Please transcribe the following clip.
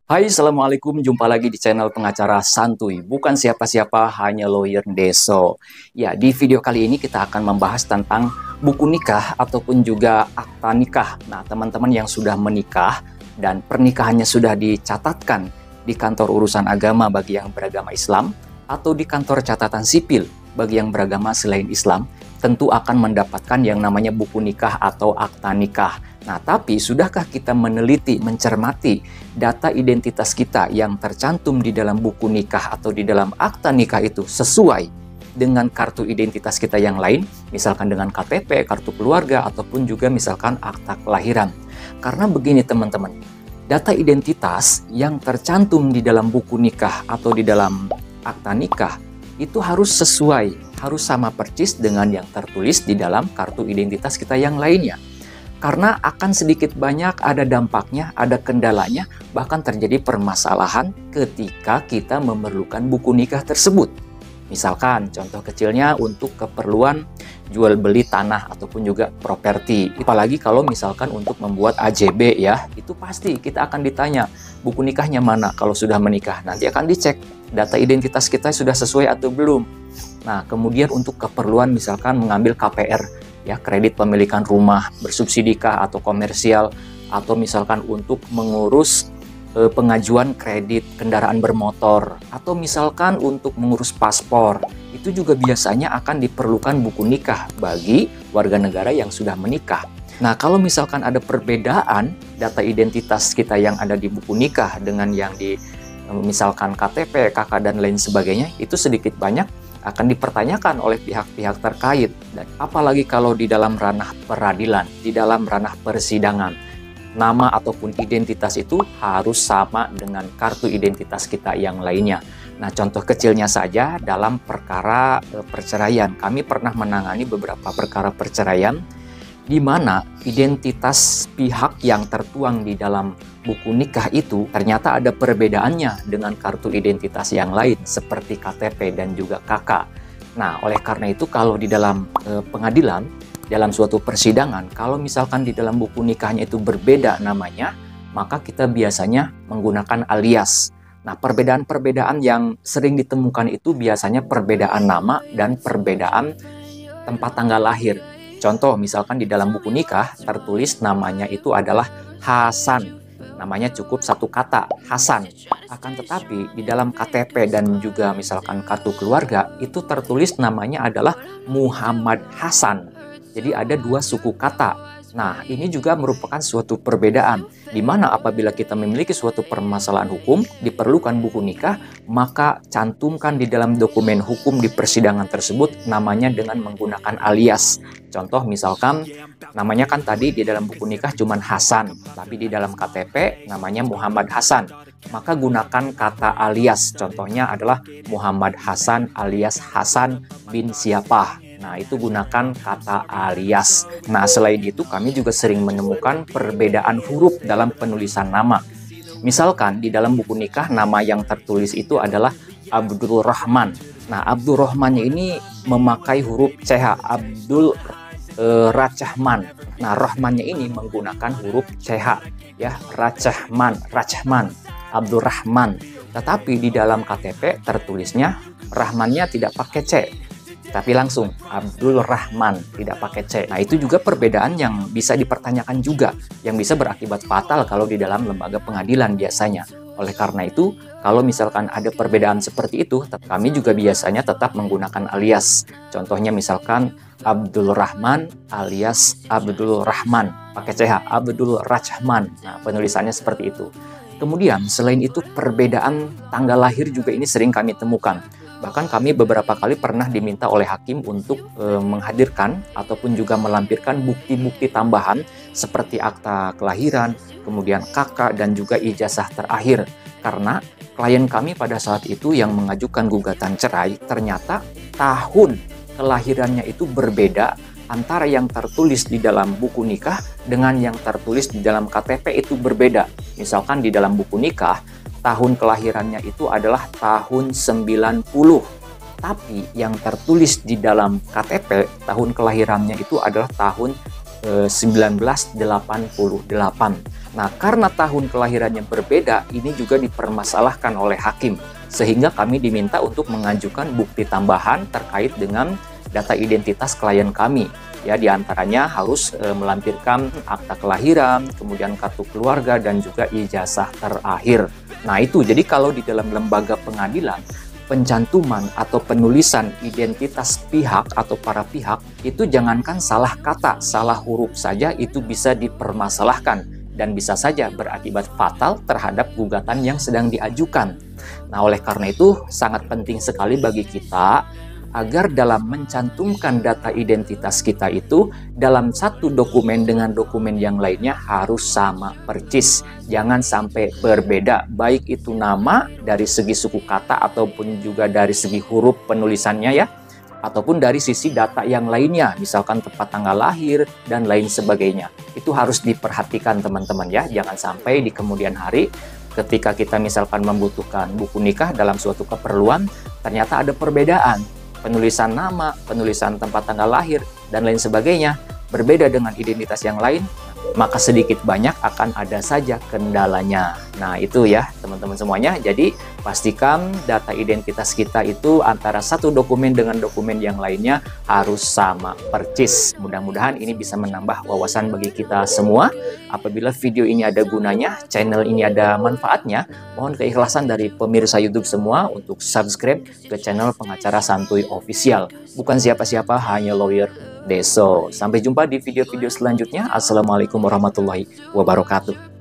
Hai, Assalamualaikum. Jumpa lagi di channel pengacara santuy. Bukan siapa-siapa, hanya lawyer Deso. Ya, di video kali ini kita akan membahas tentang buku nikah ataupun juga akta nikah. Nah, teman-teman yang sudah menikah dan pernikahannya sudah dicatatkan di kantor urusan agama bagi yang beragama Islam atau di kantor catatan sipil bagi yang beragama selain Islam, tentu akan mendapatkan yang namanya buku nikah atau akta nikah. Nah, tapi sudahkah kita meneliti, mencermati data identitas kita yang tercantum di dalam buku nikah atau di dalam akta nikah itu sesuai dengan kartu identitas kita yang lain, misalkan dengan KTP, kartu keluarga, ataupun juga misalkan akta kelahiran. Karena begini teman-teman, data identitas yang tercantum di dalam buku nikah atau di dalam akta nikah itu harus sesuai, harus sama persis dengan yang tertulis di dalam kartu identitas kita yang lainnya. Karena akan sedikit banyak ada dampaknya, ada kendalanya, bahkan terjadi permasalahan ketika kita memerlukan buku nikah tersebut. Misalkan contoh kecilnya untuk keperluan jual beli tanah ataupun juga properti. Apalagi kalau misalkan untuk membuat AJB ya, itu pasti kita akan ditanya buku nikahnya mana kalau sudah menikah. Nanti akan dicek data identitas kita sudah sesuai atau belum. Nah, kemudian untuk keperluan misalkan mengambil KPR, ya, kredit pemilikan rumah, bersubsidikah atau komersial, atau misalkan untuk mengurus pengajuan kredit kendaraan bermotor, atau misalkan untuk mengurus paspor, itu juga biasanya akan diperlukan buku nikah bagi warga negara yang sudah menikah. Nah, kalau misalkan ada perbedaan data identitas kita yang ada di buku nikah dengan yang di misalkan KTP, KK, dan lain sebagainya, itu sedikit banyak akan dipertanyakan oleh pihak-pihak terkait. Dan apalagi kalau di dalam ranah peradilan, di dalam ranah persidangan, nama ataupun identitas itu harus sama dengan kartu identitas kita yang lainnya. Nah, contoh kecilnya saja dalam perkara perceraian. Kami pernah menangani beberapa perkara perceraian di mana identitas pihak yang tertuang di dalam buku nikah itu ternyata ada perbedaannya dengan kartu identitas yang lain seperti KTP dan juga KK. Nah, oleh karena itu kalau di dalam pengadilan, dalam suatu persidangan, kalau misalkan di dalam buku nikahnya itu berbeda namanya, maka kita biasanya menggunakan alias. Nah, perbedaan-perbedaan yang sering ditemukan itu biasanya perbedaan nama dan perbedaan tempat tanggal lahir. Contoh, misalkan di dalam buku nikah tertulis namanya itu adalah Hasan. Namanya cukup satu kata, Hasan. Akan tetapi di dalam KTP dan juga misalkan kartu keluarga itu tertulis namanya adalah Muhammad Hasan. Jadi ada dua suku kata. Nah, ini juga merupakan suatu perbedaan, di mana apabila kita memiliki suatu permasalahan hukum, diperlukan buku nikah, maka cantumkan di dalam dokumen hukum di persidangan tersebut namanya dengan menggunakan alias. Contoh misalkan, namanya kan tadi di dalam buku nikah cuma Hasan, tapi di dalam KTP namanya Muhammad Hasan. Maka gunakan kata alias, contohnya adalah Muhammad Hasan alias Hasan bin siapa. Nah, itu gunakan kata alias. Nah, selain itu kami juga sering menemukan perbedaan huruf dalam penulisan nama. Misalkan di dalam buku nikah nama yang tertulis itu adalah Abdul Rahman. Nah, Abdul Rahmannya ini memakai huruf CH, Abdul Rachman. Nah, Rahmannya ini menggunakan huruf CH, ya, Rachman, Abdul Rahman. Tetapi di dalam KTP tertulisnya Rahmannya tidak pakai C, tapi langsung Abdul Rahman, tidak pakai C. Nah, itu juga perbedaan yang bisa dipertanyakan juga, yang bisa berakibat fatal kalau di dalam lembaga pengadilan biasanya. Oleh karena itu, kalau misalkan ada perbedaan seperti itu, kami juga biasanya tetap menggunakan alias. Contohnya misalkan Abdul Rahman alias Abdul Rahman, pakai CH, Abdul Rachman. Nah, penulisannya seperti itu. Kemudian, selain itu perbedaan tanggal lahir juga ini sering kami temukan. Bahkan kami beberapa kali pernah diminta oleh hakim untuk menghadirkan ataupun juga melampirkan bukti-bukti tambahan seperti akta kelahiran, kemudian KK, dan juga ijazah terakhir. Karena klien kami pada saat itu yang mengajukan gugatan cerai, ternyata tahun kelahirannya itu berbeda antara yang tertulis di dalam buku nikah dengan yang tertulis di dalam KTP itu berbeda. Misalkan di dalam buku nikah, tahun kelahirannya itu adalah tahun 90. Tapi yang tertulis di dalam KTP, tahun kelahirannya itu adalah tahun 1988. Nah, karena tahun kelahirannya berbeda, ini juga dipermasalahkan oleh hakim. Sehingga kami diminta untuk mengajukan bukti tambahan terkait dengan data identitas klien kami. Ya, diantaranya harus melampirkan akta kelahiran, kemudian kartu keluarga, dan juga ijazah terakhir. Nah, itu jadi kalau di dalam lembaga pengadilan, pencantuman atau penulisan identitas pihak atau para pihak itu jangankan salah kata, salah huruf saja itu bisa dipermasalahkan dan bisa saja berakibat fatal terhadap gugatan yang sedang diajukan. Nah, oleh karena itu sangat penting sekali bagi kita agar dalam mencantumkan data identitas kita itu dalam satu dokumen dengan dokumen yang lainnya harus sama persis. Jangan sampai berbeda, baik itu nama dari segi suku kata ataupun juga dari segi huruf penulisannya ya, ataupun dari sisi data yang lainnya, misalkan tempat tanggal lahir dan lain sebagainya. Itu harus diperhatikan teman-teman ya, jangan sampai di kemudian hari ketika kita misalkan membutuhkan buku nikah dalam suatu keperluan, ternyata ada perbedaan. Penulisan nama, penulisan tempat tanggal lahir, dan lain sebagainya berbeda dengan identitas yang lain, maka sedikit banyak akan ada saja kendalanya. Nah, itu ya teman-teman semuanya. Jadi pastikan data identitas kita itu antara satu dokumen dengan dokumen yang lainnya harus sama persis. Mudah-mudahan ini bisa menambah wawasan bagi kita semua. Apabila video ini ada gunanya, channel ini ada manfaatnya, mohon keikhlasan dari pemirsa YouTube semua untuk subscribe ke channel Pengacara Santuy Official. Bukan siapa-siapa, hanya lawyer Deso. Sampai jumpa di video-video selanjutnya. Assalamualaikum warahmatullahi wabarakatuh.